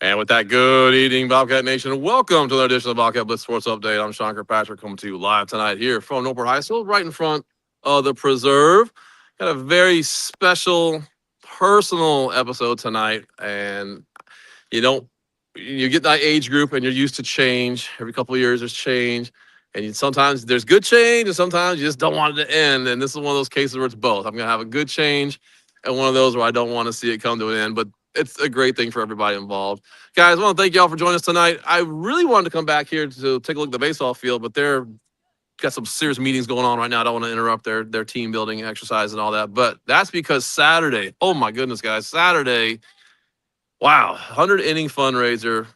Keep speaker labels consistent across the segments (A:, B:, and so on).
A: And with that, good evening, Bobcat Nation. Welcome to another edition of the Bobcat Blitz Sports Update. I'm Sean Kirkpatrick, coming to you live tonight here from Newport High School, right in front of the Preserve. Got a very special, personal episode tonight, and you get that age group, and you're used to change. Every couple of years, there's change, and sometimes there's good change, and sometimes you just don't want it to end. And this is one of those cases where it's both. I'm gonna have a good change, and one of those where I don't want to see it come to an end, but it's a great thing for everybody involved. Guys, I want to thank y'all for joining us tonight. I really wanted to come back here to take a look at the baseball field, but they're got some serious meetings going on right now. I don't want to interrupt their team building exercise and all that, but that's because Saturday, oh my goodness, guys, Saturday, wow, 100-inning fundraiser.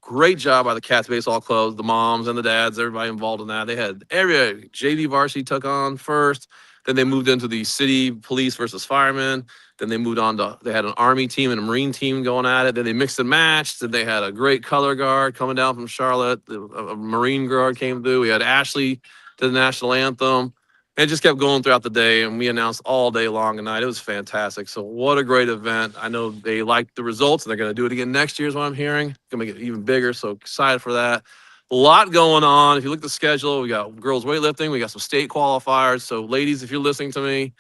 A: Great job by the Cats Baseball Club, the moms and the dads, everybody involved in that. They had area JV varsity took on first. Then they moved into the city police versus firemen. Then they moved on to, they had an Army team and a Marine team going at it. Then they mixed and matched. Then they had a great color guard coming down from Charlotte. A Marine guard came through. We had Ashley to the national anthem. And it just kept going throughout the day, and we announced all day long tonight. It was fantastic. So what a great event. I know they liked the results, and they're going to do it again next year is what I'm hearing. Going to make it even bigger, so excited for that. A lot going on. If you look at the schedule, we got girls weightlifting. We got some state qualifiers. So, ladies, if you're listening to me,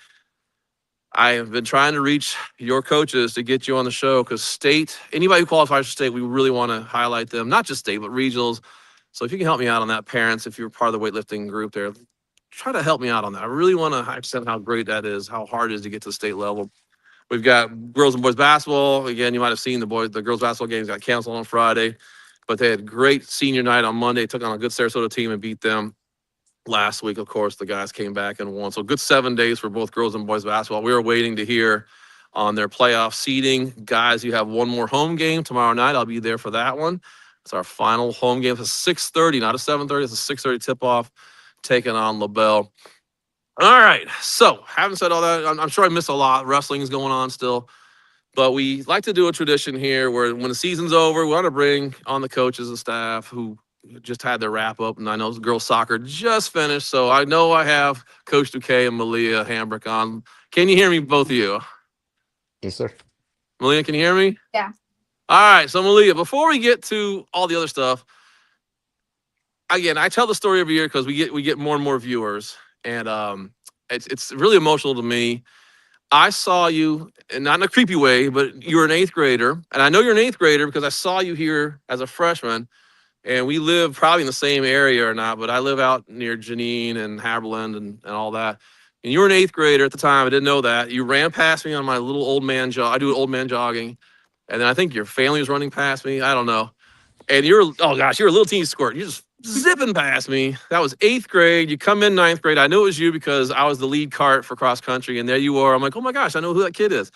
A: I have been trying to reach your coaches to get you on the show because state, anybody who qualifies for state, we really want to highlight them, not just state, but regionals. So if you can help me out on that, parents, if you're part of the weightlifting group there, try to help me out on that. I really want to accent how great that is, how hard it is to get to the state level. We've got girls and boys basketball. Again, you might have seen the girls basketball games got canceled on Friday, but they had great senior night on Monday, took on a good Sarasota team and beat them. Last week, of course, the guys came back and won. So good 7 days for both girls and boys basketball. We were waiting to hear on their playoff seeding. Guys, you have one more home game tomorrow night. I'll be there for that one. It's our final home game. It's a 6:30, not a 7:30. It's a 6:30 tip-off, taking on LaBelle. All right. So having said all that, I'm sure I missed a lot. Wrestling is going on still. But we like to do a tradition here where when the season's over, we want to bring on the coaches and staff who just had their wrap up. And I know girls soccer just finished. So I know I have Coach Duque and Malia Hambrick on. Can you hear me, both of you?
B: Yes, sir.
A: Malia, can you hear me?
C: Yeah.
A: All right. So Malia, before we get to all the other stuff, again, I tell the story every year because we get more and more viewers. And it's really emotional to me. I saw you, and not in a creepy way, but you were an 8th grader. And I know you're an 8th grader because I saw you here as a freshman. And we live probably in the same area or not, but I live out near Janine and Haberland and all that. And you were an 8th grader at the time. I didn't know that. You ran past me on my little old man jog. I do old man jogging. And then I think your family was running past me. I don't know. And you're a little teeny squirt. You're just zipping past me. That was 8th grade. You come in 9th grade. I knew it was you because I was the lead cart for cross country. And there you are. I'm like, oh my gosh, I know who that kid is.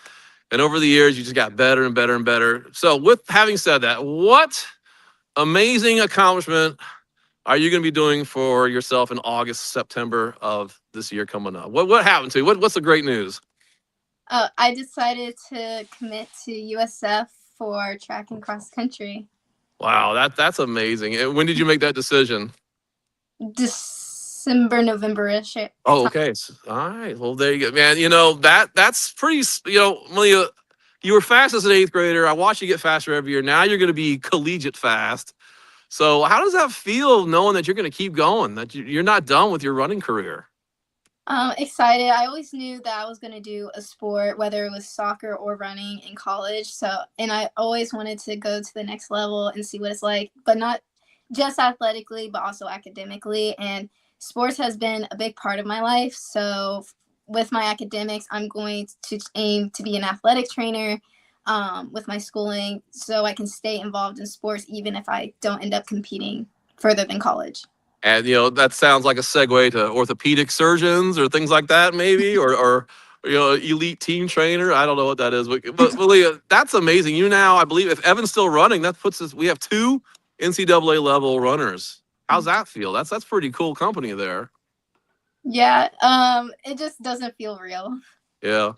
A: And over the years, you just got better and better and better. So with having said that, what amazing accomplishment are you going to be doing for yourself in August, September of this year coming up? What happened to you? What's the great news?
C: I decided to commit to USF for track and cross country.
A: Wow, that's amazing. And when did you make that decision?
C: December, November-ish.
A: Oh, okay. All right. Well, there you go, man. That's pretty. Malia, you were fast as an 8th grader. I watch you get faster every year. Now you're going to be collegiate fast. So how does that feel knowing that you're going to keep going, that you're not done with your running career?
C: Excited. I always knew that I was going to do a sport, whether it was soccer or running in college. And I always wanted to go to the next level and see what it's like, but not just athletically, but also academically. And sports has been a big part of my life. So with my academics, I'm going to aim to be an athletic trainer with my schooling so I can stay involved in sports even if I don't end up competing further than college.
A: And, that sounds like a segue to orthopedic surgeons or things like that, maybe, or elite team trainer. I don't know what that is. But Malia, that's amazing. You now, I believe, if Evan's still running, that puts us, we have 2 NCAA level runners. How's that feel? That's pretty cool company there.
C: Yeah. It just doesn't feel real.
A: Yeah.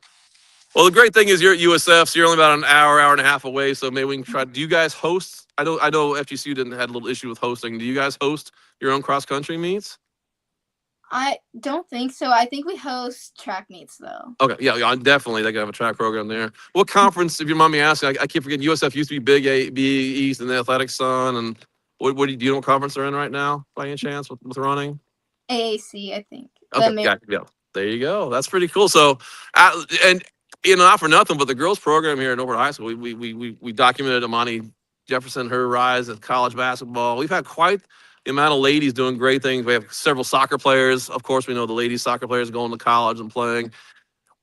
A: Well, the great thing is you're at USF, so you're only about an hour, hour and a half away. So maybe we can try. Do you guys host? I know FGCU didn't had a little issue with hosting. Do you guys host your own cross country meets?
C: I don't think so. I think we host track meets though.
A: Okay, yeah, yeah, definitely. They can have a track program there. What conference, if you mind me asking? I keep forgetting. USF used to be Big A, B East, and the Athletic Sun. And do you know what conference they're in right now, by any chance, with running?
C: AAC, I think.
A: Okay, yeah. There you go. That's pretty cool. So, and not for nothing, but the girls program here at Norwood High School, we documented Amani Jefferson, her rise at college basketball. We've had quite the amount of ladies doing great things. We have several soccer players. Of course, we know the ladies soccer players going to college and playing.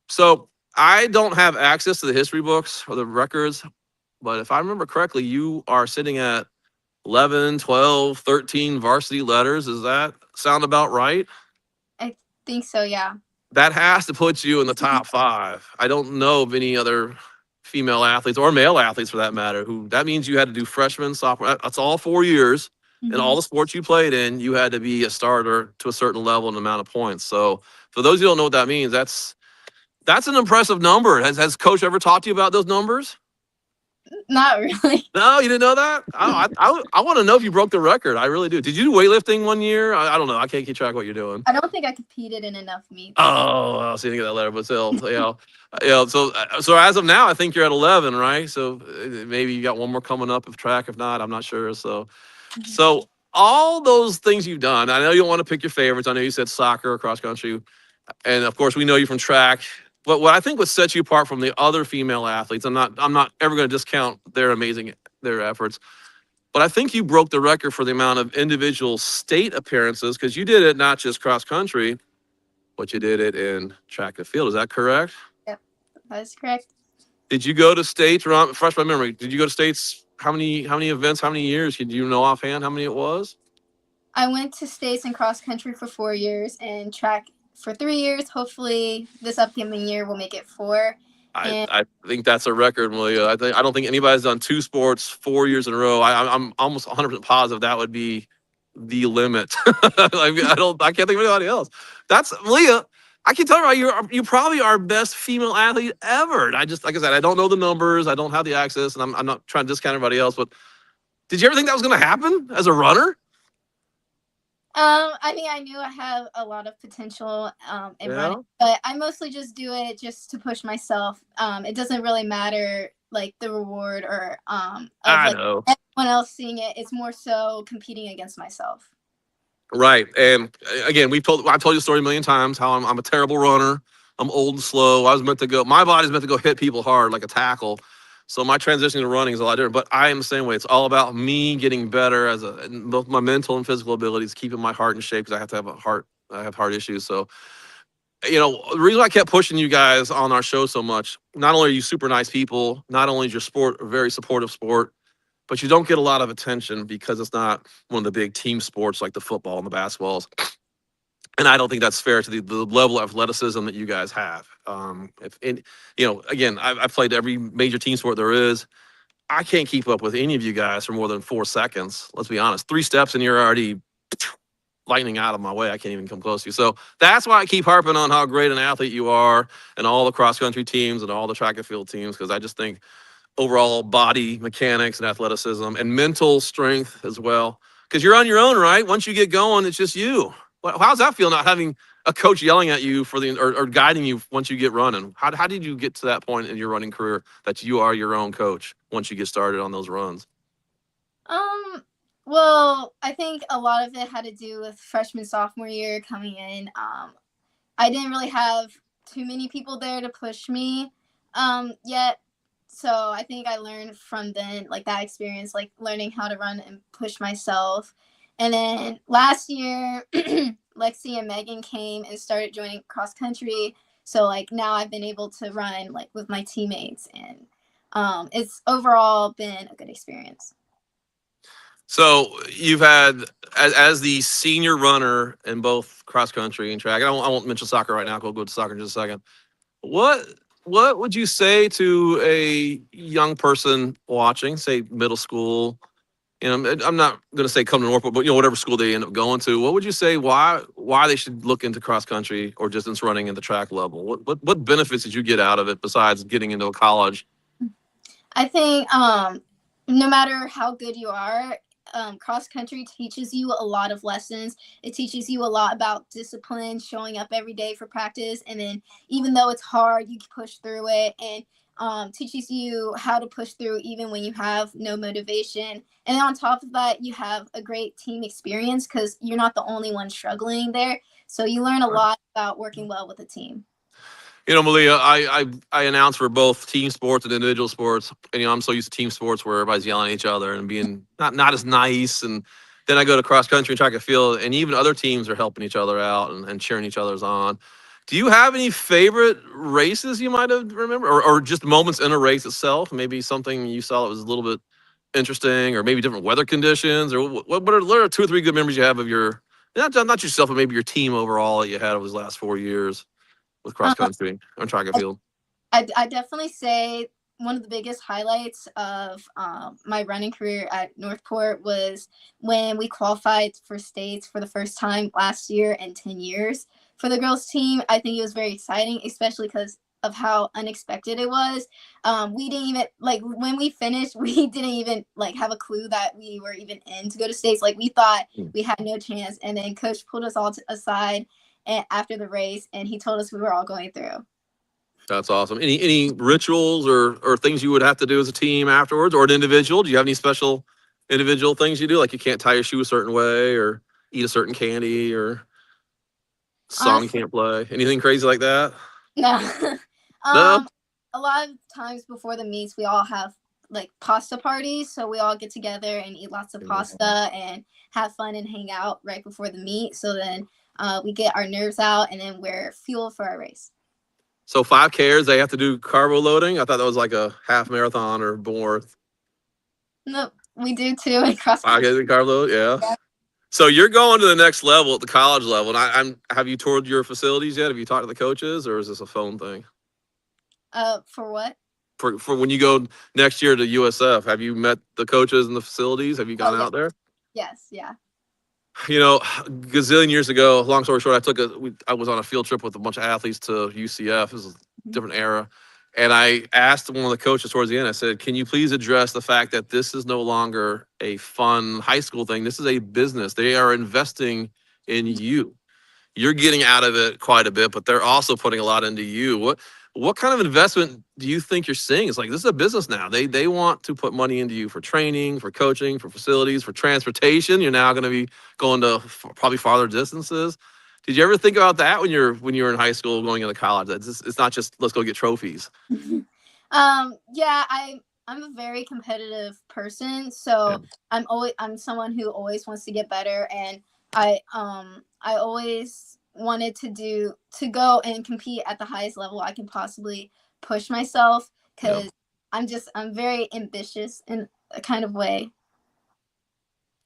A: So I don't have access to the history books or the records, but if I remember correctly, you are sitting at 11, 12, 13 varsity letters. Does that sound about right?
C: I think so, yeah.
A: That has to put you in the top five. I don't know of any other female athletes or male athletes for that matter who that means you had to do freshman, sophomore. That's all 4 years. In all the sports you played in, you had to be a starter to a certain level and amount of points. So for those who don't know what that means, that's an impressive number. Has coach ever talked to you about those numbers?
C: Not really.
A: No, you didn't know that? I want to know if you broke the record. I really do. Did you do weightlifting one year? I don't know. I can't keep track of what you're doing.
C: I don't think I competed in enough meets.
A: Oh, I see you get that letter, but still, yeah. So as of now, I think you're at 11, right? So maybe you got one more coming up if track. If not, I'm not sure. So all those things you've done. I know you don't want to pick your favorites. I know you said soccer, cross country, and of course we know you from track. But what I think would set you apart from the other female athletes, I'm not ever going to discount their efforts. But I think you broke the record for the amount of individual state appearances because you did it not just cross country, but you did it in track and field. Is that correct?
C: Yep, that is correct.
A: Did you go to states? Refresh my memory. Did you go to states? How many events? How many years? Do you know offhand how many it was?
C: I went to states and cross country for 4 years and track for 3 years. Hopefully, this upcoming year we'll make it 4.
A: I think that's a record, Malia. I don't think anybody's done two sports 4 years in a row. I'm almost 100% positive that would be the limit. I can't think of anybody else. That's Malia. I can tell you, you probably our best female athlete ever. And I just, like I said, I don't know the numbers. I don't have the access, and I'm not trying to discount everybody else. But did you ever think that was going to happen as a runner?
C: I mean, I knew I have a lot of potential in running, but I mostly just do it just to push myself. It doesn't really matter like the reward or of like
A: know.
C: everyone else seeing it. It's more so competing against myself.
A: Right. And again, I've told you the story a million times how I'm a terrible runner. I'm old and slow. My body's meant to go hit people hard like a tackle. So my transition to running is a lot different. But I am the same way. It's all about me getting better both my mental and physical abilities, keeping my heart in shape because I have to have I have heart issues. So, the reason I kept pushing you guys on our show so much, not only are you super nice people, not only is your sport a very supportive sport, but you don't get a lot of attention because it's not one of the big team sports like the football and the basketballs. And I don't think that's fair to the level of athleticism that you guys have. Again, I've played every major team sport there is. I can't keep up with any of you guys for more than 4 seconds. Let's be honest. 3 steps and you're already lightning out of my way. I can't even come close to you. So that's why I keep harping on how great an athlete you are and all the cross country teams and all the track and field teams, because I just think overall body mechanics and athleticism and mental strength as well. Because you're on your own, right? Once you get going, it's just you. How's that feel not having a coach yelling at you or guiding you once you get running? How did you get to that point in your running career that you are your own coach once you get started on those runs?
C: Well, I think a lot of it had to do with freshman, sophomore year coming in. I didn't really have too many people there to push me yet. So I think I learned from then, like that experience, like learning how to run and push myself. And then last year, Lexi and Megan came and started joining cross country. So like now I've been able to run like with my teammates, and it's overall been a good experience.
A: So you've had as the senior runner in both cross country and track. I won't mention soccer right now. We'll go to soccer in just a second. What would you say to a young person watching, say middle school? I'm not going to say come to Norfolk, but whatever school they end up going to, what would you say why they should look into cross country or distance running at the track level? What benefits did you get out of it besides getting into a college?
C: I think no matter how good you are, cross country teaches you a lot of lessons. It teaches you a lot about discipline, showing up every day for practice, and then even though it's hard, you can push through it, and teaches you how to push through even when you have no motivation. And then on top of that, you have a great team experience because you're not the only one struggling there. So you learn a lot about working well with a team.
A: Malia, I announce for both team sports and individual sports, and I'm so used to team sports where everybody's yelling at each other and being not as nice. And then I go to cross country and track and field, and even other teams are helping each other out and cheering each other's on. Do you have any favorite races you might have remember, or just moments in a race itself? Maybe something you saw that was a little bit interesting, or maybe different weather conditions, or what are two or three good memories you have of your not yourself, but maybe your team overall that you had over these last 4 years with cross
C: Um,
A: country and track and field?
C: I definitely say one of the biggest highlights of my running career at Northport was when we qualified for states for the first time last year in 10 years for the girls team. I think it was very exciting, especially because of how unexpected it was. We didn't even like when we finished, we didn't even like have a clue that we were even in to go to states. Like we thought we had no chance. And then coach pulled us all aside and after the race and he told us we were all going through.
A: That's awesome. Any rituals or things you would have to do as a team afterwards, or an individual? Do you have any special individual things you do, like you can't tie your shoe a certain way, or eat a certain candy, or song you
C: Honestly,
A: can't play? Anything crazy like that?
C: no.
A: No.
C: um, a lot of times before the meets, we all have like pasta parties, so we all get together and eat lots of pasta and have fun and hang out right before the meet. So then we get our nerves out and then we're fueled for our race.
A: So 5Kers, they have to do carbo loading. I thought that was like a half marathon or more.
C: No, we do too in cross country.
A: 5K carbo load, yeah.
C: Yeah.
A: So you're going to the next level at the college level, and I'm. Have you toured your facilities yet? Have you talked to the coaches, or is this a phone thing?
C: For what?
A: For when you go next year to USF, have you met the coaches and the facilities? Have you
C: Oh
A: gone
C: yeah,
A: out there?
C: yes, yeah.
A: Gazillion years ago, long story short, I was on a field trip with a bunch of athletes to UCF. It was a
C: Mhm.
A: different era. And I asked one of the coaches towards the end, I said, can you please address the fact that this is no longer a fun high school thing? This is a business. They are investing in you. You're getting out of it quite a bit, but they're also putting a lot into you. What kind of investment do you think you're seeing? It's like this is a business now. They want to put money into you for training, for coaching, for facilities, for transportation. You're now going to be going to probably farther distances. Did you ever think about that when you were in high school going into college? That it's not just let's go get trophies.
C: Yeah, I'm a very competitive person,
A: Yeah.
C: so I'm someone who always wants to get better, and I always wanted to go and compete at the highest level I can possibly push myself
A: Yeah.
C: because I'm very ambitious in a kind of way.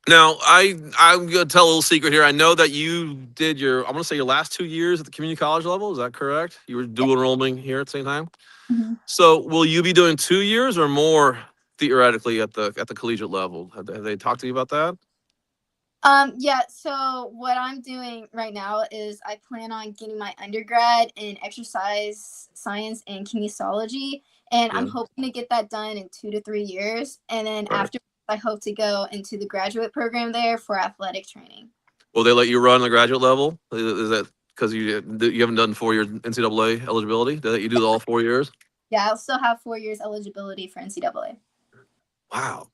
A: Now, I'm gonna tell a little secret here. I know that you did I'm gonna say your last 2 years at the community college level. Is that correct? You were dual enrolling here at the same time.
C: Mhm.
A: So, will you be doing 2 years or more theoretically at the collegiate level? Have they talked to you about that?
C: Yeah, so what I'm doing right now is I plan on getting my undergrad in exercise science and kinesiology, and I'm
A: Yeah.
C: hoping to get that done in 2 to 3 years. And then
A: Right.
C: after, I hope to go into the graduate program there for athletic training.
A: Will they let you run the graduate level? Is that because you haven't done 4 years NCAA eligibility? They let you do all 4 years?
C: Yeah, I'll still have 4 years eligibility for NCAA.
A: Wow.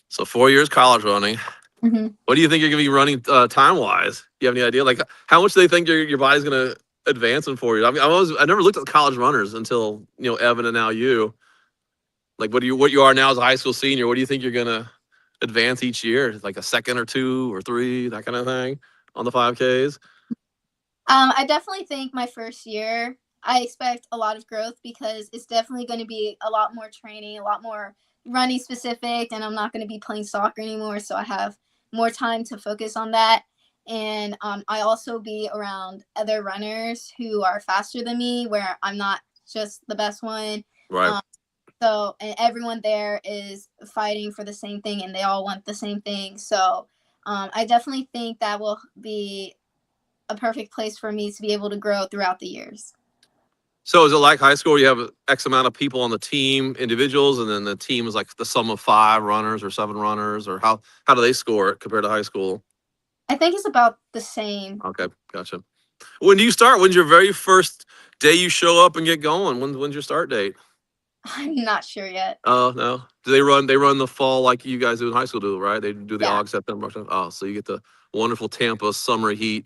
A: So 4 years college running.
C: Hmm.
A: What do you think you're going to be running time wise? You have any idea? Like how much do they think your body's going to advance in 4 years? I mean, I never looked at the college runners until Evan and now you. Like what you are now as a high school senior? What do you think you're going to advance each year? Like a second or two or three, that kind of thing on the 5Ks?
C: I definitely think my first year, I expect a lot of growth because it's definitely going to be a lot more training, a lot more running specific, and I'm not going to be playing soccer anymore. So I have more time to focus on that. And I also be around other runners who are faster than me, where I'm not just the best one.
A: Right.
C: Um, So, and everyone there is fighting for the same thing and they all want the same thing. So, I definitely think that will be a perfect place for me to be able to grow throughout the years.
A: So is it like high school where you have X amount of people on the team, individuals, and then the team is like the sum of 5 runners or 7 runners, or how do they score it compared to high school?
C: I think it's about the same.
A: Okay, gotcha. When do you start? When's your very first day you show up and get going? When's your start date?
C: I'm not sure yet.
A: Oh no. Do they run? They run the fall like you guys do in high school, do right? They do the
C: Yeah,
A: August, September, October. Oh, so you get the wonderful Tampa summer heat.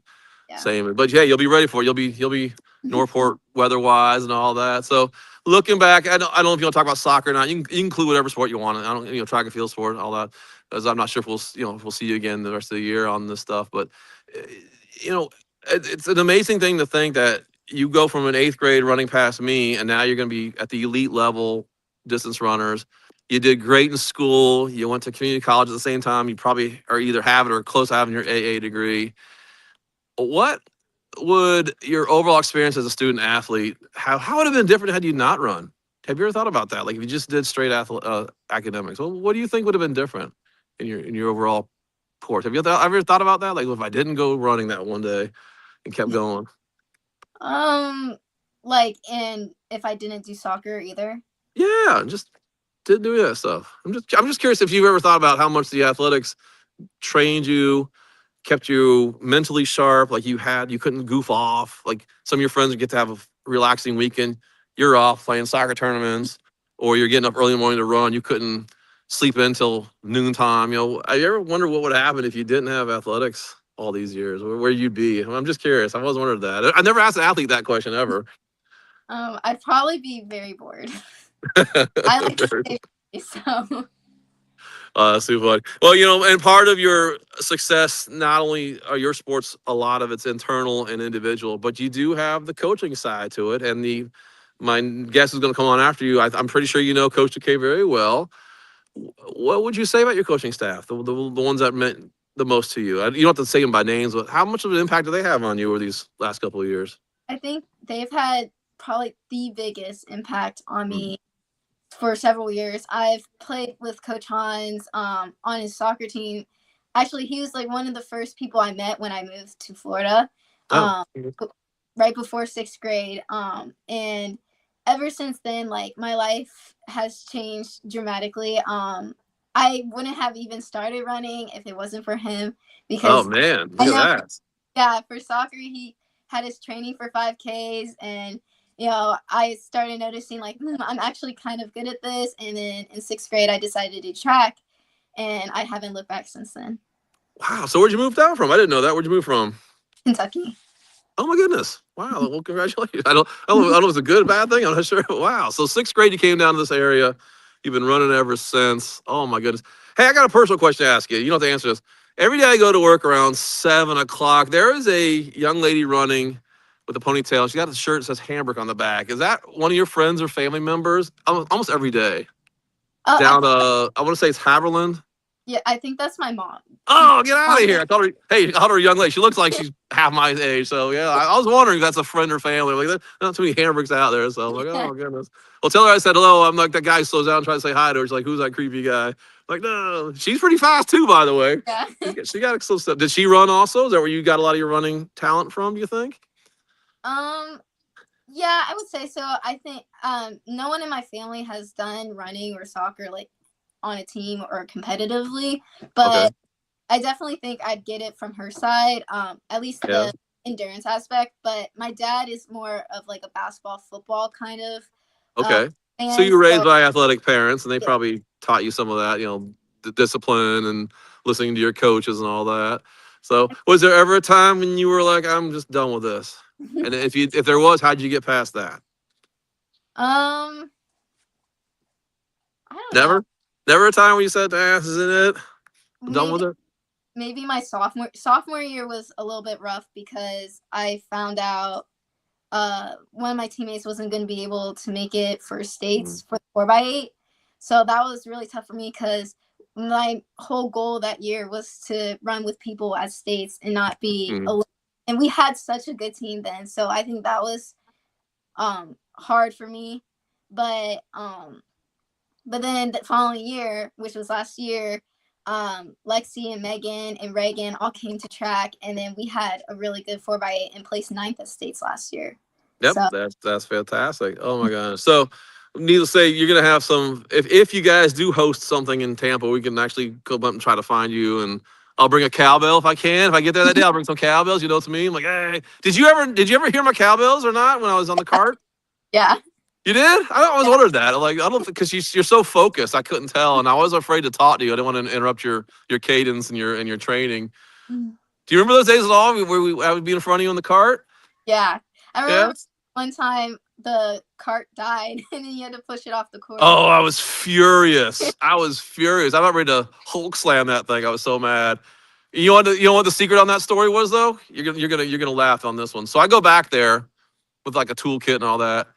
C: yeah.
A: Same, but yeah, you'll be ready for it. You'll be Northport weather wise and all that. So looking back, I don't know if you want to talk about soccer or not. You can include whatever sport you want. I don't track and field sport and all that, because I'm not sure if we'll see you again the rest of the year on this stuff. But uh, you know, it's an amazing thing to think that you go from an eighth grade running past me, and now you're going to be at the elite level distance runners. You did great in school. You went to community college at the same time. You probably are either have it or close to having your AA degree. What would your overall experience as a student athlete, how would it have been different had you not run? Have you ever thought about that? Like if you just did straight academics, well, what do you think would have been different in your overall course? Have you ever thought about that? Like if I didn't go running that one day and kept going?
C: Um, like, and if I didn't do soccer either.
A: Yeah, just didn't do that stuff. I'm just curious if you've ever thought about how much the athletics trained you, kept you mentally sharp, like you couldn't goof off. Like some of your friends would get to have a relaxing weekend. You're off playing soccer tournaments, or you're getting up early in the morning to run. You couldn't sleep in till noontime. I ever wonder what would happen if you didn't have athletics all these years, where you'd be? I'm just curious. I've always wondered that. I never asked an athlete that question ever.
C: I'd probably be very bored. I like to stay busy, so
A: Super fun. Well, and part of your success, not only are your sports, a lot of it's internal and individual, but you do have the coaching side to it. And my guest is going to come on after you. I'm pretty sure you know Coach Duque very well. What would you say about your coaching staff, the ones that meant the most to you? You don't have to say them by names, but how much of an impact do they have on you over these last couple of years?
C: I think they've had probably the biggest impact on
A: Mm.
C: me for several years. I've played with Coach Hans on his soccer team. Actually, he was like one of the first people I met when I moved to Florida,
A: Oh,
C: um, right before sixth grade. And ever since then, like my life has changed dramatically. I wouldn't have even started running if it wasn't for him
A: oh
C: because
A: man,
C: I
A: look at
C: know,
A: that.
C: yeah, for soccer, he had his training for 5Ks and I started noticing like I'm actually kind of good at this. And then in sixth grade, I decided to do track, and I haven't looked back since then.
A: Wow. So where'd you move down from? I didn't know that. Where'd you move from?
C: Kentucky.
A: Oh my goodness! Wow. Well, congratulations. I don't know if it's a good or bad thing. I'm not sure. Wow. So sixth grade, you came down to this area. You've been running ever since. Oh my goodness. Hey, I got a personal question to ask you. You don't have to answer this. Every day I go to work around 7 o'clock. There is a young lady running with a ponytail. She got a shirt that says Hamburg on the back. Is that one of your friends or family members? Almost every day.
C: I
A: Down
C: think
A: I want to say it's Haverland.
C: yeah, I think that's my mom. She's
A: Oh, get out of
C: on
A: here.
C: there.
A: I told her, hey, I told her a young lady. She looks like she's half my age. So, yeah, I was wondering if that's a friend or family. Like, there's not too many hamburgers out there. So, I'm like, oh, goodness. Well, tell her I said hello. I'm like, that guy slows down and tries to say hi to her. She's like, who's that creepy guy? I'm like, no. She's pretty fast, too, by the way.
C: Yeah.
A: She got some stuff. Did she run also? Is that where you got a lot of your running talent from, do you think?
C: um yeah, I would say so. I think no one in my family has done running or soccer like on a team or competitively,
A: Okay.
C: but I definitely think I'd get it from her side, at least
A: Yeah.
C: the endurance aspect. But my dad is more of like a basketball, football kind of uh,
A: Okay. So
C: fan.
A: you were raised
C: So
A: by athletic parents, and they
C: yeah,
A: probably taught you some of that, the discipline and listening to your coaches and all that. So was there ever a time when you were like, I'm just done with this? And if there was, how'd you get past that?
C: um, I don't know.
A: Never? Never a time when you said, this isn't it. I'm done
C: Maybe
A: with it?
C: maybe my sophomore year was a little bit rough because I found out one of my teammates wasn't going to be able to make it for
A: Mm.
C: states for the 4x8. So that was really tough for me because my whole goal that year was to run with people at states and not be
A: Mm.
C: alone. And we had such a good team then. So I think that was hard for me. But But then the following year, which was last year, Lexi and Megan and Reagan all came to track, and then we had a really good 4x8 and placed ninth at states last year.
A: Yep,
C: So
A: that's fantastic. Oh my gosh. So, needless to say, you're gonna have some. If you guys do host something in Tampa, we can actually go up and try to find you, and I'll bring a cowbell if I can. If I get there that day, I'll bring some cowbells. You know what I mean? Like, hey, did you ever hear my cowbells or not when I was on the cart?
C: yeah,
A: You did? I always
C: yeah.
A: wondered that. Like, I don't because you're so focused. I couldn't tell, and I was afraid to talk to you. I didn't want to interrupt your cadence and your training.
C: Mhm.
A: Do you remember those days at all where I would be in front of you in the cart?
C: Yeah. I
A: Yeah.
C: remember one time the cart died and then you had to push it off the course.
A: Oh, I was furious. I was furious. I'm not ready to Hulk slam that thing. I was so mad. You know what the secret on that story was though? You're gonna laugh on this one. So I go back there with like a toolkit and all that,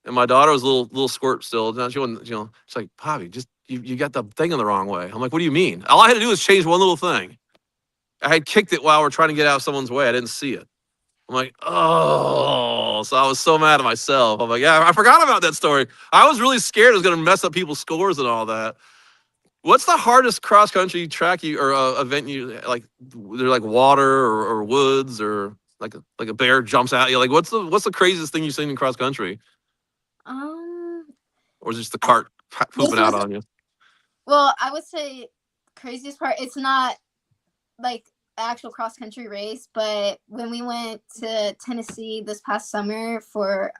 A: and my daughter was a little squirt still. Now she wasn't, she's like, Bobby, just you got the thing in the wrong way. I'm like, what do you mean? All I had to do was change one little thing. I had kicked it while we're trying to get out of someone's way. I didn't see it. I'm like, oh, so I was so mad at myself. I'm like, yeah, I forgot about that story. I was really scared it was going to mess up people's scores and all that. What's the hardest cross country track you or event you like? They're like water or woods or like a bear jumps at you. Like, what's the craziest thing you've seen in cross country?
C: Um,
A: Or is it just the
C: I,
A: cart
C: this
A: pooping out
C: was
A: on you?
C: well, I would say craziest part. It's not like actual cross country race, but when we went to Tennessee this past summer for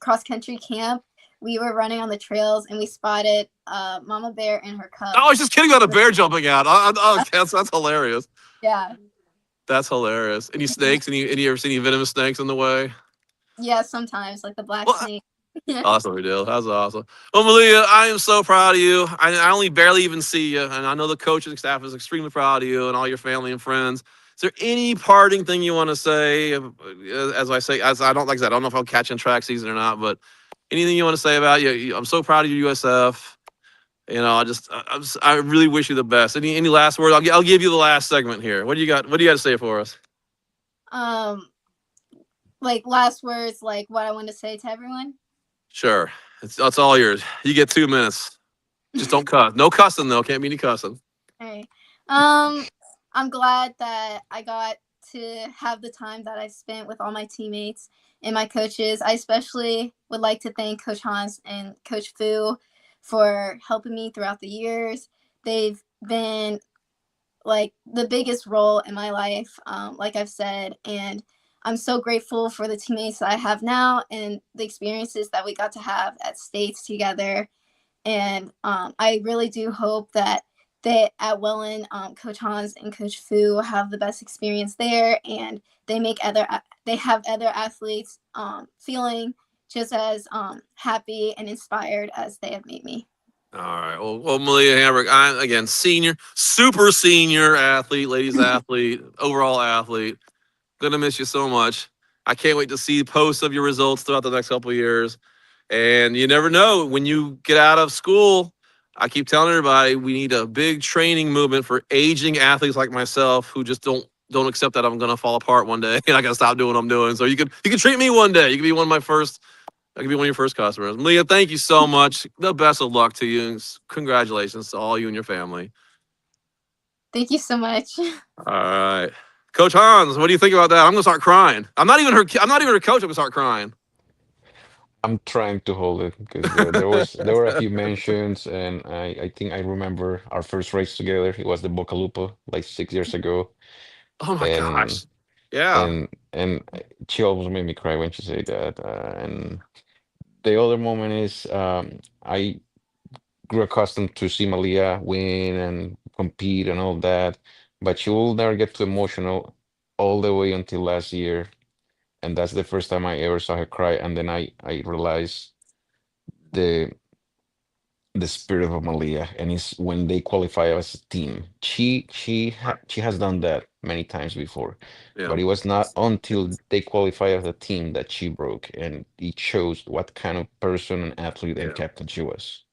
C: cross country camp, we were running on the trails and we spotted mama bear and her
A: Oh, I
C: cubs.
A: was just kidding about a bear jumping out. Oh, that's hilarious.
C: Yeah,
A: That's hilarious. Any snakes? Any ever seen any venomous snakes in the way?
C: yeah. Sometimes like the black
A: Well,
C: snake. Yeah.
A: awesome, deal. That's awesome. Well, Malia, I am so proud of you. I only barely even see you, and I know the coaching staff is extremely proud of you and all your family and friends. Is there any parting thing you want to say? As I say, as I don't like I said, I don't know if I'll catch in track season or not, but anything you want to say about you? I'm so proud of you, USF. I really wish you the best. Any last words? I'll give you the last segment here. What do you got? What do you got to say for us?
C: Um, like last words, like what I want to say to everyone.
A: Sure, that's all yours. You get 2 minutes. Just don't cuss. No cussing though. Can't be any cussing.
C: Hey, um, I'm glad that I got to have the time that I spent with all my teammates and my coaches. I especially would like to thank Coach Hans and Coach Fu for helping me throughout the years. They've been like the biggest role in my life, like I've said, and I'm so grateful for the teammates that I have now and the experiences that we got to have at states together. And I really do hope that at Welland, Coach Hans and Coach Fu have the best experience there, and they have other athletes feeling just as happy and inspired as they have made me.
A: All right. Well, Malia Hamburg, I'm again senior, super senior athlete, ladies athlete, overall athlete. Gonna miss you so much. I can't wait to see posts of your results throughout the next couple of years. And you never know when you get out of school. I keep telling everybody we need a big training movement for aging athletes like myself who just don't accept that I'm gonna fall apart one day and I gotta stop doing what I'm doing. So you could treat me one day. You could be one of my first. I could be one of your first customers. Leah, thank you so much. The best of luck to you. And congratulations to all you and your family.
C: Thank you so much.
A: All right. Coach Hans, what do you think about that? I'm gonna start crying. I'm not even her coach. I'm gonna start crying.
B: I'm trying to hold it because there were a few mentions, and I think I remember our first race together. It was the Bocalupo like 6 years ago,
A: Oh my
B: and
A: gosh. Yeah.
B: and she almost made me cry when she said that. And the other moment is I grew accustomed to see Malia win and compete and all that, but she will never get too emotional all the way until last year, and that's the first time I ever saw her cry. And then I realized the the spirit of Malia, and it's when they qualify as a team. She has done that many times before,
A: Yeah.
B: but it was not until they qualify as a team that she broke, and it shows what kind of person and athlete and
A: Yeah.
B: captain she was.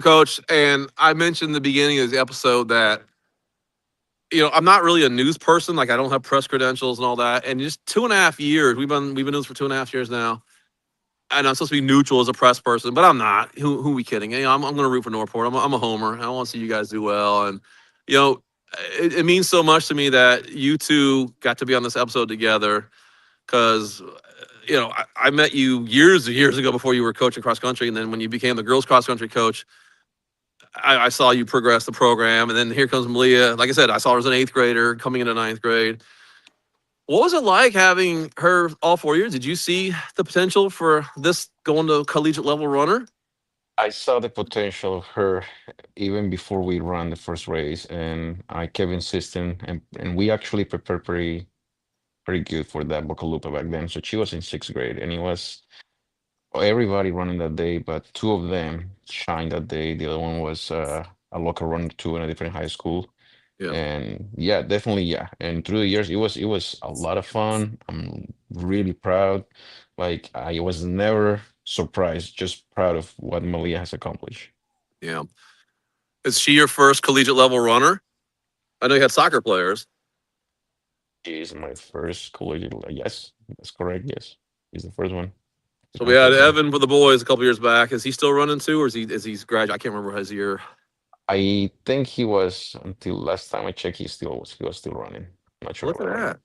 A: Coach, and I mentioned in the beginning of the episode that I'm not really a news person. Like I don't have press credentials and all that. And just 2.5 years, we've been doing this for 2.5 years now. and I'm supposed to be neutral as a press person, but I'm not. Who we kidding? You know, I'm going to root for Northport. I'm a homer. I want to see you guys do well, and you know, it means so much to me that you two got to be on this episode together because you know I met you years ago before you were coaching cross country, and then when you became the girls cross country coach, I saw you progress the program, and then here comes Malia. Like I said, I saw her as an eighth grader coming into ninth grade. What was it like having her all 4 years? Did you see the potential for this going to collegiate level runner?
B: I saw the potential of her even before we ran the first race, and I kept insisting, and we actually prepared pretty good for that Bocalupa back then. So she was in sixth grade, and it was everybody running that day, but two of them shined that day. The other one was a local runner too in a different high school.
A: Yeah,
B: And yeah, definitely, yeah. And through the years, it was a lot of fun. I'm really proud. Like I was never surprised, just proud of what Malia has accomplished.
A: yeah. Is she your first collegiate level runner? I know you had soccer players.
B: She is my first collegiate. Yes, that's correct. Yes, he's the first one.
A: So we had
B: Unfortunately,
A: Evan for the boys a couple years back. Is he still running too, or is he's graduate? I can't remember his year.
B: I think he was until last time I checked. He was still running. I'm not sure
A: Look at
B: about right now.
A: that.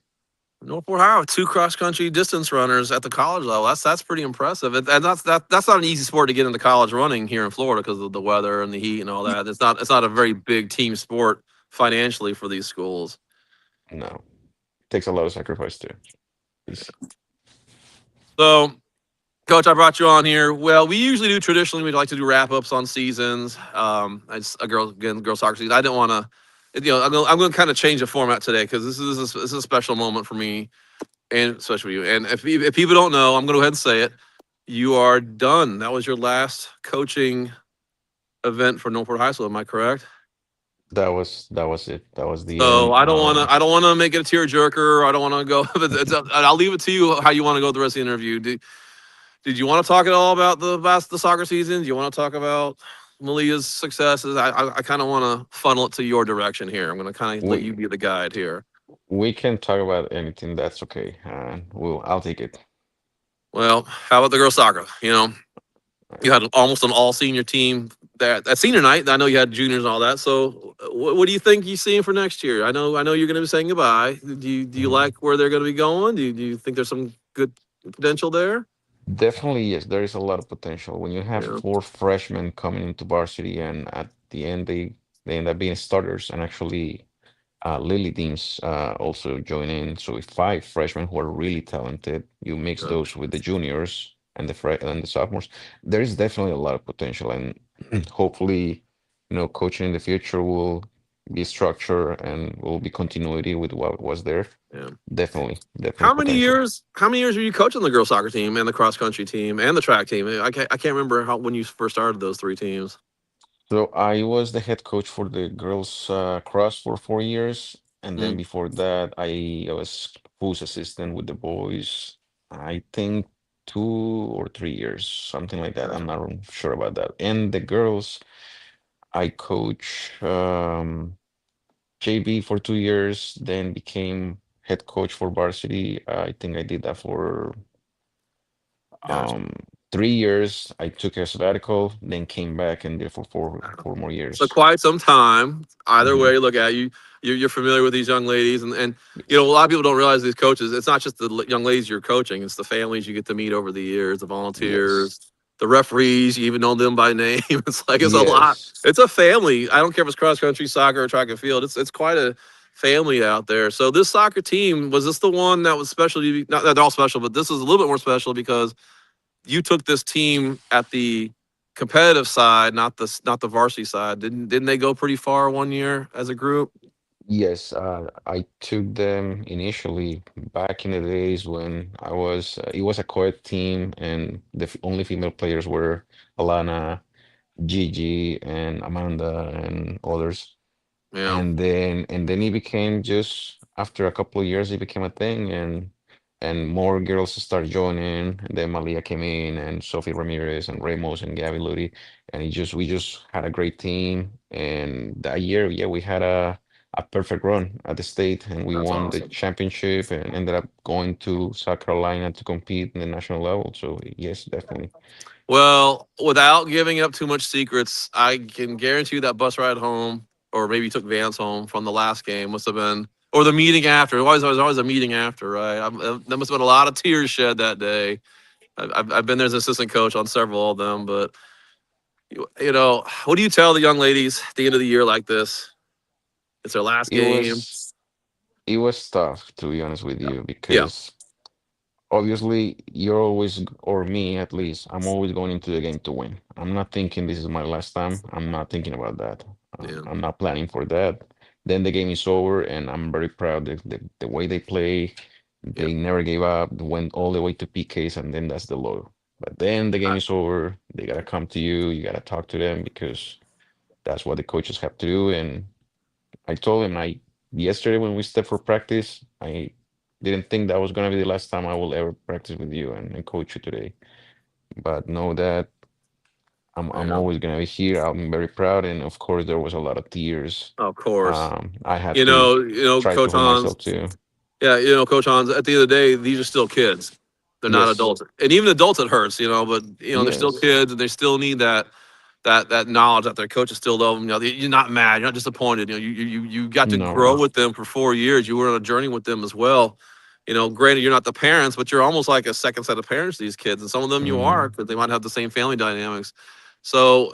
A: Norfolk, Ohio, two cross country distance runners at the college level. That's pretty impressive. And that's not an easy sport to get into college running here in Florida because of the weather and the heat and all that. It's not a very big team sport financially for these schools.
B: No, takes a lot of sacrifice too. He's
A: So, Coach, I brought you on here. Well, we usually do traditionally. We like to do wrap ups on seasons. It's a girl soccer season. I didn't want to. I'm going to kind of change the format today because this is a special moment for me and especially for you. And if people don't know, I'm going to go ahead and say it. You are done. That was your last coaching event for Norfolk High School. Am I correct?
B: that was it. That was the
A: So
B: end.
A: I don't want to make it a tearjerker. I don't want to go. I'll leave it to you how you want to go the rest of the interview. Did you want to talk at all about the soccer season? Do you want to talk about Malia's successes? I kind of want to funnel it to your direction here. I'm going to kind of let
B: We
A: you be the guide here.
B: we can talk about anything. That's okay. I'll take it.
A: Well, how about the girls soccer? You had almost an all senior team that senior night. I know you had juniors and all that. So, what do you think you seeing for next year? I know you're going to be saying goodbye. Do you
B: Mhm.
A: like where they're going to be going? Do you think there's some good potential there?
B: Definitely, yes, there is a lot of potential. When you have
A: Yeah,
B: four freshmen coming into varsity and at the end they end up being starters and actually Lily teams also join in. So if five freshmen who are really talented, you mix
A: yeah,
B: those with the juniors and the sophomores, there is definitely a lot of potential. And hopefully, coaching in the future will be structure and will be continuity with what was there.
A: yeah.
B: Definitely
A: How many
B: potential.
A: years? How many years were you coaching the girls soccer team and the cross country team and the track team? I can't remember how when you first started those three teams.
B: So I was the head coach for the girls cross for 4 years, and then
A: Mm,
B: before that, I was who's assistant with the boys. I think 2 or 3 years, something like that. I'm
A: gotcha.
B: not sure about that. And the girls, I coach JV for 2 years, then became head coach for varsity. I think I did that for
A: Gotcha.
B: um 3 years. I took a sabbatical, then came back and did for four more
A: So
B: years.
A: quite some time. Either
B: Hmm.
A: way you look at you, you're familiar with these young ladies, and a
B: Yes.
A: lot of people don't realize these coaches. It's not just the young ladies you're coaching; it's the families you get to meet over the years, the
B: Yes.
A: volunteers, the referees. You even know them by name. It's a lot.
B: Yes.
A: It's a family. I don't care if it's cross country, soccer, or track and field. It's quite a family out there. So this soccer team was this the one that was special? Not that they're all special, but this is a little bit more special because you took this team at the competitive side, not the varsity side. Didn't they go pretty far one year as a group?
B: Yes. I took them initially back in the days when it was a co-ed team and the only female players were Alana, Gigi, and Amanda and others.
A: Yeah,
B: And then it became just after a couple of years, it became a thing, and more girls started joining. And then Malia came in, and Sophie Ramirez, and Ramos, and Gabby Ludi, and we just had a great team. And that year, yeah, we had a perfect run at the state, and we
A: That's
B: won the
A: awesome.
B: championship and ended up going to South Carolina to compete in the national level. So yes, definitely.
A: Well, without giving up too much secrets, I can guarantee you that bus ride home, or maybe you took Vance home from the last game, must have been, or the meeting after. It was always a meeting after, right? There must have been a lot of tears shed that day. I've been there as an assistant coach on several of them, but what do you tell the young ladies at the end of the year like this? It's their last
B: It
A: game.
B: was it was tough, to be honest with you,
A: Yeah,
B: because obviously you're always, or me at least, I'm always going into the game to win. I'm not thinking this is my last time. I'm not thinking about that.
A: yeah,
B: I'm not planning for that. Then the game is over, and I'm very proud the way they play.
A: yeah.
B: They never gave up, went all the way to PKs, and then that's the low. But then the game is over. They gotta come to you. You gotta talk to them because that's what the coaches have to do. And I told him I yesterday when we stepped for practice, I didn't think that was gonna be the last time I will ever practice with you and coach you today. But know that I'm
A: Yeah.
B: always gonna be here. I'm very proud, and of course there was a lot of tears.
A: Of course.
B: I had to try to
A: Coach
B: hold
A: Hans.
B: myself too.
A: Yeah, Coach Hans. At the end of the day, these are still kids. They're not
B: Yes,
A: adults, and even adults it hurts. But they're still
B: yes,
A: kids, and they still need that knowledge that their coaches still love them. You're not mad. You're not disappointed. You got to grow
B: no,
A: with them for 4 years. You were on a journey with them as well. Granted, you're not the parents, but you're almost like a second set of parents to these kids, and some of them you are
B: hmm
A: because they might have the same family dynamics. So,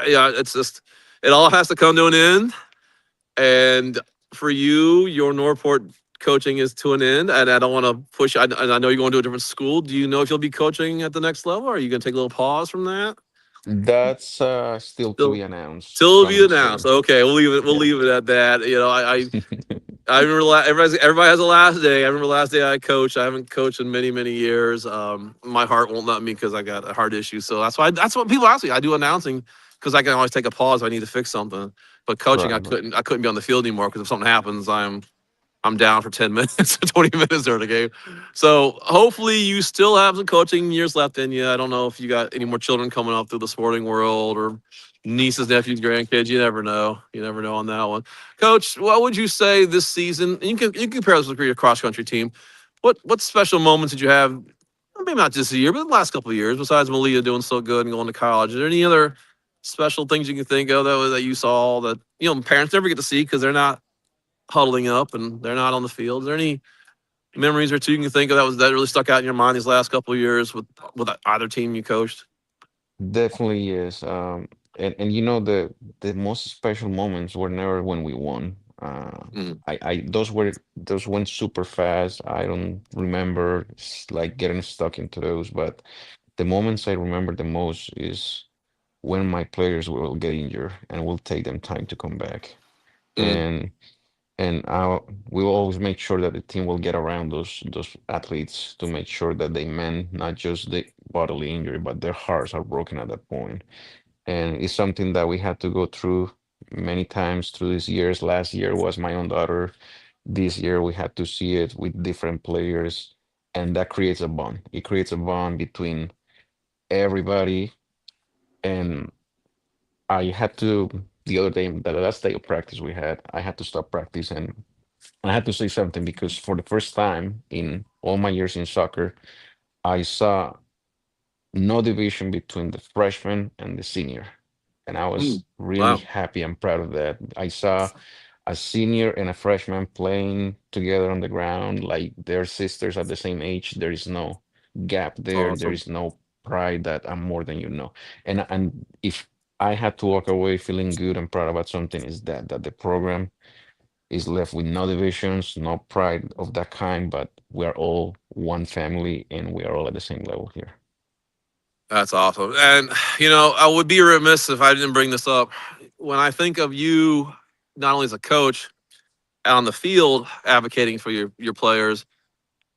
A: yeah, it's just it all has to come to an end. And for you, your Northport coaching is to an end, and I don't want to push. And I know you're going to a different school. Do you know if you'll be coaching at the next level? Or are you going to take a little pause from that?
B: That's still to be
A: Still,
B: announced
A: still to be
B: coming
A: announced.
B: soon.
A: Okay, we'll leave it. We'll
B: Yeah.
A: leave it at that. I remember everybody has a last day. I remember the last day I coached. I haven't coached in many many years. My heart won't let me because I got a heart issue. So that's what people ask me. I do announcing because I can always take a pause if I need to fix something. But coaching, I
B: Right, right.
A: couldn't. I couldn't be on the field anymore because if something happens, I'm down for 10 minutes, 20 minutes during the game. So hopefully you still have some coaching years left in you. I don't know if you got any more children coming up through the sporting world or nieces, nephews, grandkids. You never know. You never know on that one. Coach, what would you say this season? And you can compare this with your cross country team. What special moments did you have? Maybe not just a year, but the last couple of years, besides Malia doing so good and going to college. Is there any other special things you can think of that you saw that parents never get to see because they're not huddling up and they're not on the field. Is there any memories or two you can think of that really stuck out in your mind these last couple of years with either team you coached?
B: Definitely yes. And the most special moments were never when we won.
A: Mm,
B: I those went super fast. I don't remember like getting stuck into those, but the moments I remember the most is when my players will get injured and will take them time to come back.
A: mm,
B: And we will always make sure that the team will get around those athletes to make sure that they mend not just the bodily injury, but their hearts are broken at that point. And it's something that we had to go through many times through these years. Last year was my own daughter. This year we had to see it with different players, and that creates a bond. It creates a bond between everybody. And I had to the other day, the last day of practice we had, I had to stop practice and I had to say something because for the first time in all my years in soccer, I saw no division between the freshman and the senior. And I
A: mm.
B: was really
A: Wow.
B: happy and proud of that. I saw a senior and a freshman playing together on the ground like they're sisters at the same age. There is no gap
A: That's
B: there. There
A: awesome.
B: is no pride that I'm more than you know. And if I had to walk away feeling good and proud about something, is that the program is left with no divisions, no pride of that kind, but we are all one family and we are all at the same level here.
A: That's awesome. And I would be remiss if I didn't bring this up. When I think of you, not only as a coach out on the field advocating for your players,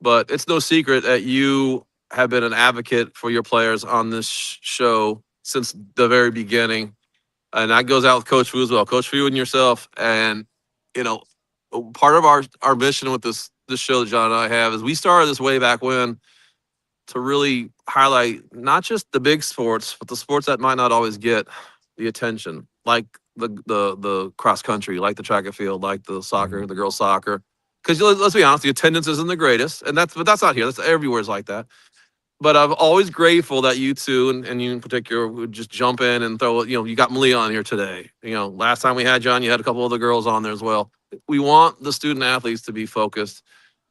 A: but it's no secret that you have been an advocate for your players on this show since the very beginning. And that goes out with Coach Fu as well. Coach Fu and yourself. And you know, part of our mission with this show that John and I have is we started this way back when to really highlight not just the big sports, but the sports that might not always get the attention, like the cross country, like the track and field, like the soccer,
B: Mhm.
A: the girls soccer. Because let's be honest, the attendance isn't the greatest, and that's not here. That's everywhere's like that. But I'm always grateful that you two and you in particular would just jump in and throw. You got Malia on here today. Last time we had you on, you had a couple other girls on there as well. We want the student athletes to be focused,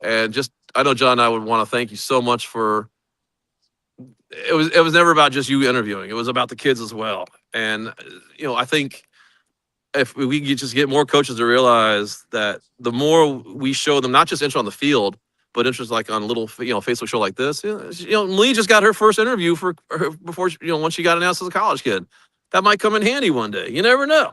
A: and just I know John and I would want to thank you so much for it was never about just you interviewing. It was about the kids as well. And I think if we could just get more coaches to realize that the more we show them not just interest on the field, but interest like on a little Facebook show like this. Lee just got her first interview for her before once she got announced as a college kid. That might come in handy one day. You never know.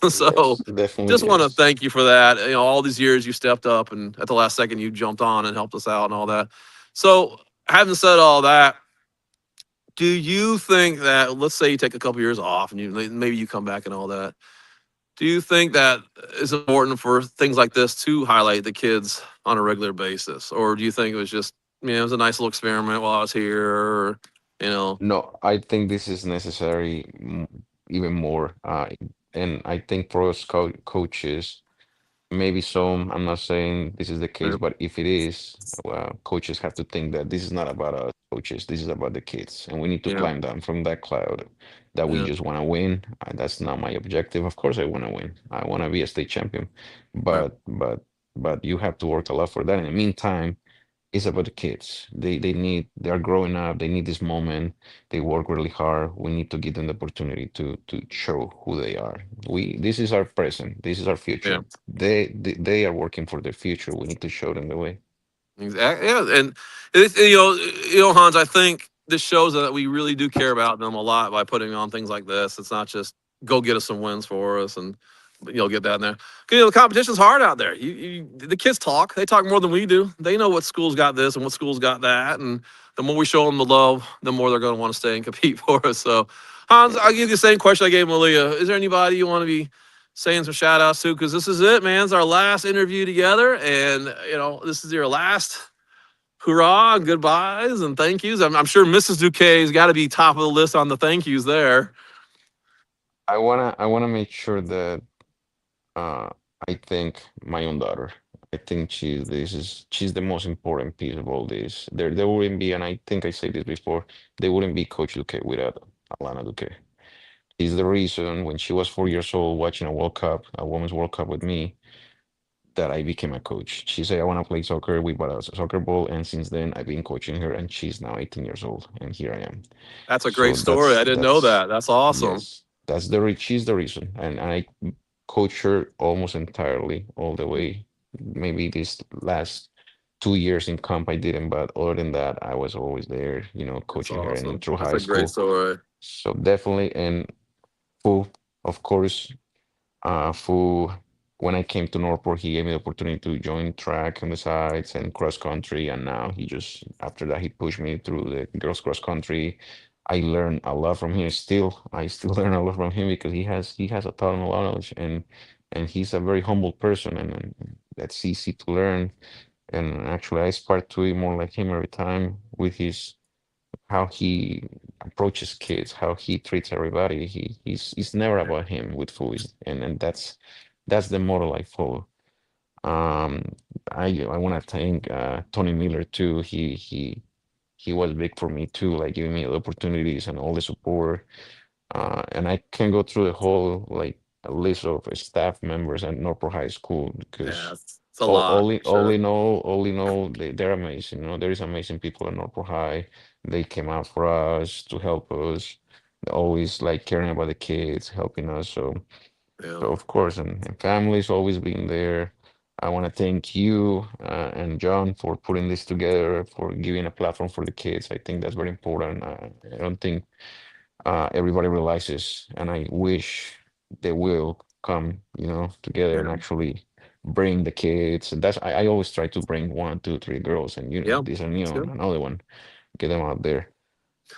A: So
B: Yes, definitely
A: just want to
B: yes.
A: thank you for that. All these years you stepped up and at the last second you jumped on and helped us out and all that. So having said all that, do you think that let's say you take a couple years off and maybe you come back and all that, do you think that is important for things like this to highlight the kids on a regular basis, or do you think it was just it was a nice little experiment while I was here, or, you know?
B: No, I think this is necessary even more. And I think for us coaches, maybe some, I'm not saying this is the case,
A: Yeah,
B: but if it is, coaches have to think that this is not about us coaches, this is about the kids. And we need to
A: yeah,
B: climb down from that cloud that we
A: yeah,
B: just want to win. That's not my objective. Of course, I want to win. I want to be a state champion,
A: right,
B: but you have to work a lot for that. In the meantime, it's about the kids. They are growing up. They need this moment. They work really hard. We need to give them the opportunity to show who they are. This is our present. This is our
A: yeah.
B: future. They are working for their future. We need to show them the way.
A: Exactly. Yeah, and Hans. I think this shows that we really do care about them a lot by putting on things like this. It's not just go get us some wins for us and get that in there. 'Cause, the competition's hard out there. The kids talk. They talk more than we do. They know what schools got this and what schools got that, and the more we show them the love, the more they're going to want to stay and compete for us. So, Hans, I'll give you the same question I gave Malia. Is there anybody you want to be saying some shout outs to? Because this is it, man. It's our last interview together. And, this is your last hurrah and goodbyes and thank yous. I'm sure Mrs. Duque's got to be top of the list on the thank yous there.
B: I wanna make sure that uh I thank my own daughter. I think she's the most important piece of all this. There wouldn't be, and I think I said this before, there wouldn't be Coach Duque without Alana Duque. Is the reason when she was 4 years old watching a World Cup, a Women's World Cup with me, that I became a coach. She said, I want to play soccer. We bought a soccer ball. And since then, I've been coaching her, and she's now 18 years old. And here I am.
A: That's a great
B: So
A: story. I didn't know that. That's awesome.
B: yes, she's the reason. And I coach her almost entirely, all the way. Maybe this last 2 years in camp, I didn't. But other than that, I was always there,
A: That's
B: coaching her and
A: awesome.
B: through
A: That's
B: high
A: a great
B: school.
A: story.
B: So definitely. And Fu, of course, Fu, when I came to Northport, he gave me the opportunity to join track on the sides and cross country. And now after that, he pushed me through the girls cross country. I learned a lot from him. I still learn a lot from him because he has a ton of knowledge, and he's a very humble person, and that's easy to learn. And actually, I aspire to be more like him every time with his how he approaches kids, how he treats everybody. He's never about him with food, and that's the model I follow. Um, I want to thank Tony Miller too. He was big for me too, like giving me the opportunities and all the support. And I can go through the whole like a list of staff members at Northport High School
A: Yeah,
B: because
A: it's a lot for sure.
B: only know they're amazing. There is amazing people at Northport High. They came out for us to help us. They're always like caring about the kids, helping us.
A: Yeah,
B: So of course, and family's always been there. I want to thank you and John for putting this together, for giving a platform for the kids. I think that's very important. I don't think everybody realizes, and I wish they will come, together and
A: yeah,
B: actually bring the kids. And I always try to bring one, two, three girls, and
A: yeah.
B: this and
A: That's good.
B: another one, get them out there.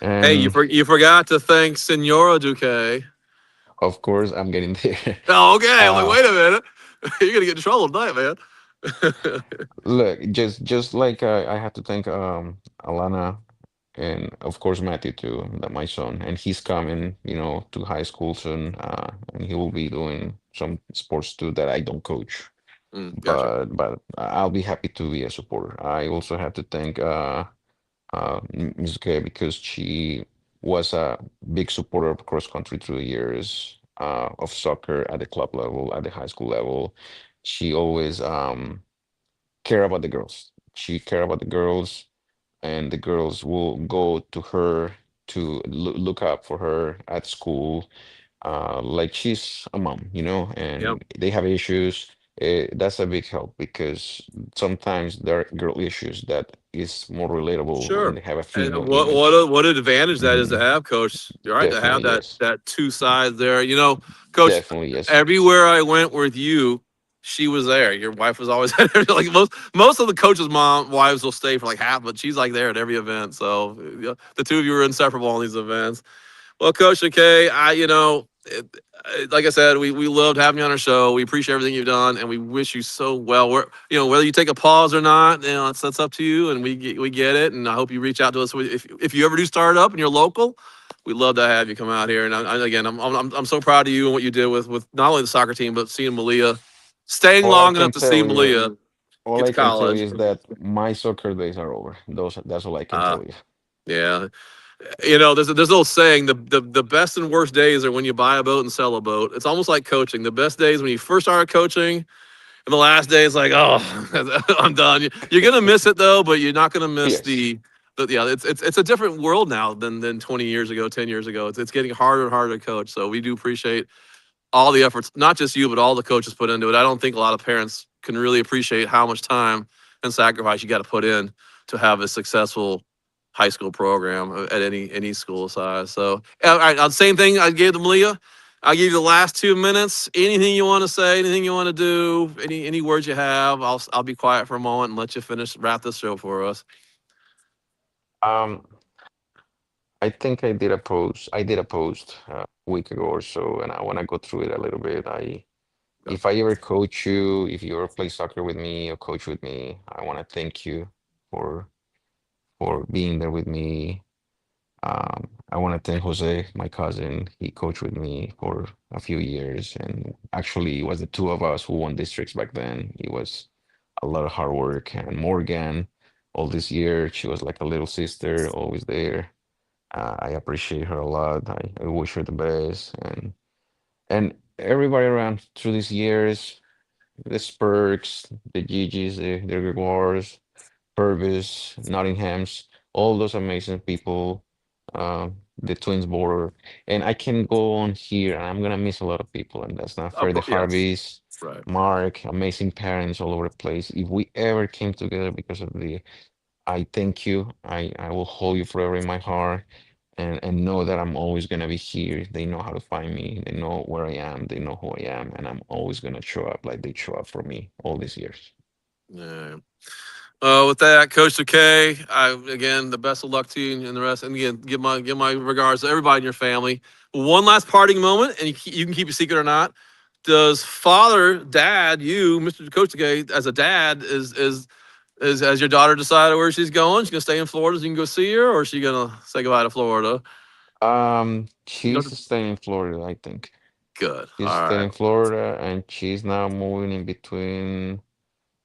A: Hey, you
B: And
A: you forgot to thank Senora Duque.
B: of course, I'm getting there.
A: Oh, okay. I'm like,
B: Uh,
A: wait a minute. You're gonna get in trouble tonight, man.
B: Look, just like I have to thank Alana. and of course Matthew too, my son, and he's coming, to high school soon, and he will be doing some sports too that I don't coach,
A: Gotcha.
B: but I'll be happy to be a supporter. I also have to thank Ms. K because she was a big supporter of cross country through the years, of soccer at the club level, at the high school level. She always care about the girls. She care about the girls, and the girls will go to her to look up for her at school, like she's a mom,
A: Yep.
B: and they have issues. That's a big help because sometimes there are girl issues that is more relatable when
A: Sure.
B: they have a
A: And
B: female image.
A: what an advantage that is to
B: Hmm.
A: have, Coach. You're right to have
B: Definitely,
A: that
B: yes.
A: two sides there. Coach.
B: Definitely, yes.
A: Everywhere I went with you, she was there. Your wife was always like most of the coaches' mom wives will stay for like half, but she's like there at every event. So the two of you were inseparable on these events. Well, Coach McKay, like I said, we loved having you on our show. We appreciate everything you've done, and we wish you so well. Whether you take a pause or not, that's up to you, and we get it. And I hope you reach out to us if you ever do start up and you're local. We'd love to have you come out here. And again, I'm so proud of you and what you did with not only the soccer team but seeing Malia, staying
B: All I
A: long enough
B: can
A: to see
B: tell you,
A: Malia
B: all
A: get to
B: I can tell
A: college.
B: you is that my soccer days are over. That's all I can
A: Uh,
B: tell you.
A: yeah, there's an old saying the best and worst days are when you buy a boat and sell a boat. It's almost like coaching. The best days when you first started coaching, and the last day is like, oh, I'm done. You're gonna miss it though, but you're not gonna miss
B: Yes.
A: yeah. It's a different world now than 20 years ago, 10 years ago. It's getting harder and harder to coach. So we do appreciate all the efforts, not just you, but all the coaches put into it. I don't think a lot of parents can really appreciate how much time and sacrifice you got to put in to have a successful high school program at any school size. So, all right, same thing I gave to Malia. I'll give you the last 2 minutes. Anything you want to say, anything you want to do, any words you have, I'll be quiet for a moment and let you finish wrap this show for us.
B: Um, I think I did a post a week ago or so, and I want to go through it a little bit.
A: Yeah.
B: If I ever coach you, if you ever play soccer with me or coach with me, I want to thank you for being there with me. I want to thank Jose, my cousin. He coached with me for a few years, and actually, it was the two of us who won districts back then. It was a lot of hard work. And Morgan, all this year, she was like a little sister, always there. I appreciate her a lot. I wish her the best, and everybody around through these years, the Spurks, the Gigis, the Gregoires, Purvis, Nottinghams, all those amazing people, the Twins border. And I can go on here and I'm gonna miss a lot of people, and that's not
A: Of
B: fair. The
A: course, yes,
B: Harveys,
A: right.
B: Mark, amazing parents all over the place. If we ever came together because of I thank you. I will hold you forever in my heart, and know that I'm always gonna be here. They know how to find me. They know where I am. They know who I am, and I'm always gonna show up like they show up for me all these years.
A: Yeah. With that, Coach McKay, again the best of luck to you and the rest. And again, give my regards to everybody in your family. One last parting moment, and you can keep it secret or not. Does father, dad, you, Mr. Coach McKay, as a dad, is has your daughter decided where she's going? She's gonna stay in Florida so you can go see her, or is she gonna say goodbye to Florida? You know,
B: She's staying in Florida, I think.
A: good.
B: She's
A: All
B: staying
A: right.
B: in Florida, and she's now moving in between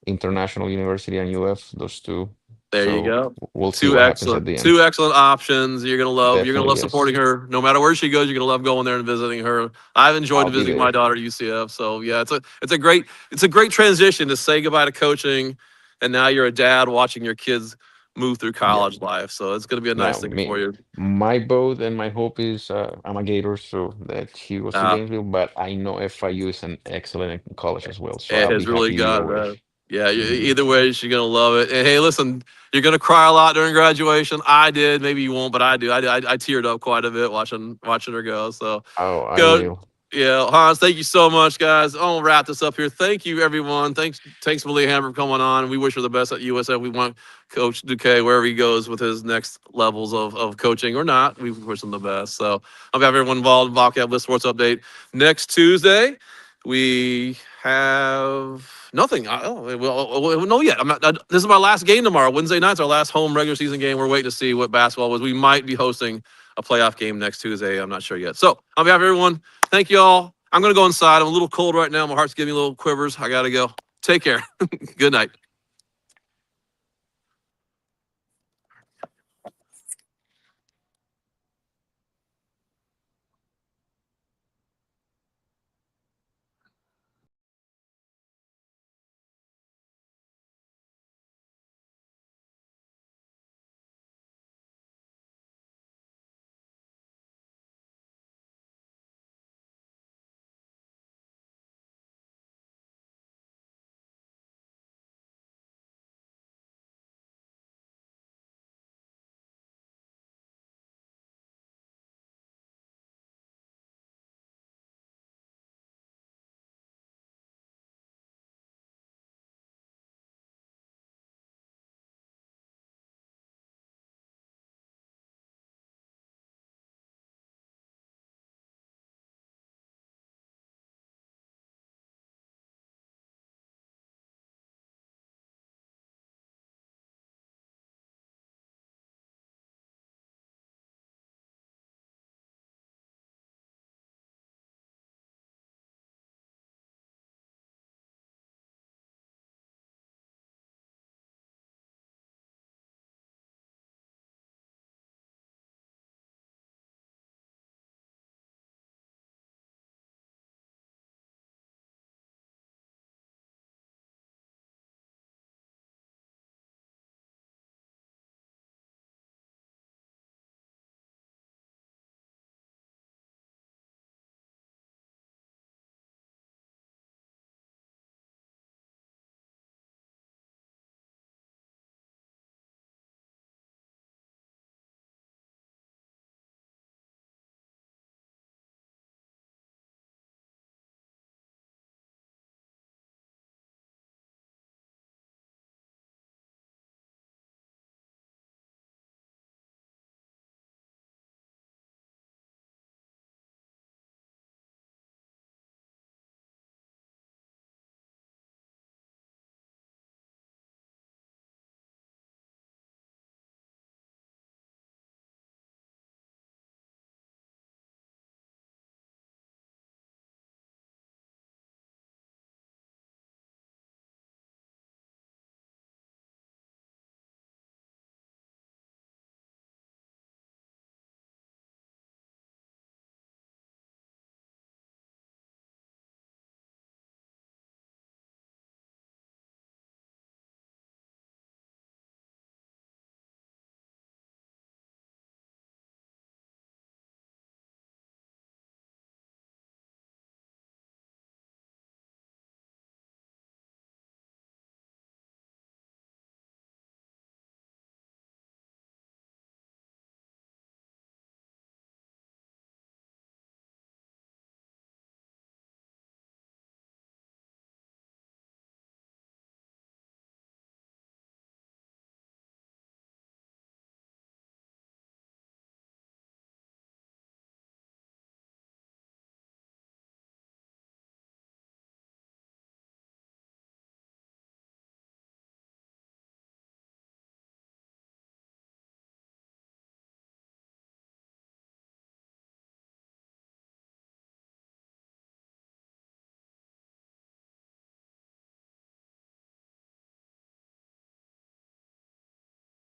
B: International University and UF, those two.
A: There you
B: So
A: go.
B: we'll see what happens at the end.
A: Two excellent options. You're gonna
B: Definitely,
A: love supporting
B: yes.
A: her. No matter where she goes, you're gonna love going there and visiting her. I've enjoyed
B: I'll be
A: visiting my
B: there.
A: daughter at UCF. So yeah, it's a great transition to say goodbye to coaching, and now you're a dad watching your kids move through
B: Yeah.
A: college life. So it's gonna be a nice
B: Now,
A: thing for you.
B: my vote and my hope is I'm a Gator, so that she goes to
A: Uh,
B: Gainesville, but I know FIU is an excellent college as well, so
A: It
B: I'll be
A: has really
B: happy either
A: got
B: way.
A: that. Yeah,
B: Hmm.
A: either way, she's gonna love it. And hey, listen, you're gonna cry a lot during graduation. I did. Maybe you won't, but I do. I teared up quite a bit watching her go. So,
B: Oh, I
A: go.
B: will.
A: Yeah, Hans, thank you so much, guys. I'll wrap this up here. Thank you, everyone. Thanks, Malia Hammer, for coming on. We wish her the best at USF. We want Coach Duque wherever he goes with his next levels of coaching or not. We wish him the best. So, I'll have everyone involved in Bobcat Blitz Sports Update next Tuesday. We have nothing. We'll know yet. This is my last game tomorrow. Wednesday night's our last home regular season game. We're waiting to see what basketball was. We might be hosting a playoff game next Tuesday. I'm not sure yet. So on behalf of everyone, thank you all. I'm going to go inside. I'm a little cold right now. My heart's giving me a little quivers. I got to go. Take care. Good night.